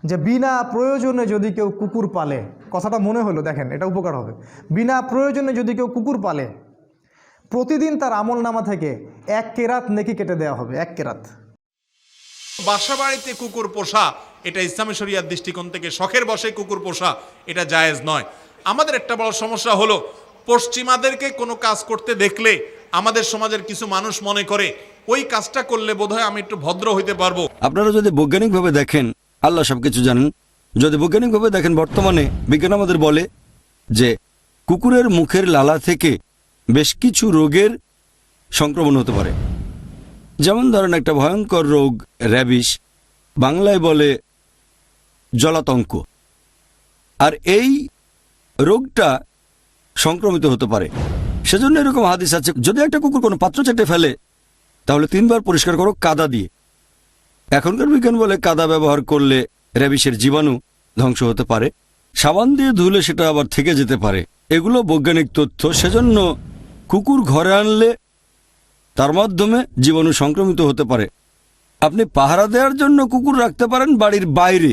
যে বিনা প্রয়োজনে যদি কেউ কুকুর পালে, কথাটা মনে হলো, দেখেন এটা উপকার হবে। বিনা প্রয়োজনে যদি কেউ কুকুর পালে, প্রতিদিন তার আমল নামা থেকে 1 কেরাত নেকি কেটে দেওয়া হবে, 1 কেরাত। বাসা বাড়িতে কুকুর পোষা এটা ইসলামী শরিয়ার দৃষ্টিকোণ থেকে শখের বশে কুকুর পোষা এটা জায়েজ নয়। আমাদের একটা বড় সমস্যা হলো, পশ্চিমাদেরকে কোনো কাজ করতে দেখলে আমাদের সমাজের কিছু মানুষ মনে করে ওই কাজটা করলে বোধহয় আমি একটু ভদ্র হইতে পারবো। আপনারা যদি বৈজ্ঞানিকভাবে দেখেন, আল্লাহ সবকিছু জানেন, যদি বৈজ্ঞানিকভাবে দেখেন, বর্তমানে বিজ্ঞান আমাদের বলে যে কুকুরের মুখের লালা থেকে বেশ কিছু রোগের সংক্রমণ হতে পারে। যেমন ধরেন একটা ভয়ঙ্কর রোগ র্যাবিস, বাংলায় বলে জলাতঙ্ক, আর এই রোগটা সংক্রমিত হতে পারে। সেজন্য এরকম হাদিস আছে, যদি একটা কুকুর কোনো পাত্র চেটে ফেলে তাহলে 3 বার পরিষ্কার করো কাদা দিয়ে। এখনকার বিজ্ঞান বলে কাদা ব্যবহার করলে র্যাবিসের জীবাণু ধ্বংস হতে পারে, সাবান দিয়ে ধুলে সেটা আবার থেকে যেতে পারে। এগুলো বৈজ্ঞানিক তথ্য। সেজন্য কুকুর ঘরে আনলে তার মাধ্যমে জীবাণু সংক্রমিত হতে পারে। আপনি পাহারা দেওয়ার জন্য কুকুর রাখতে পারেন বাড়ির বাইরে,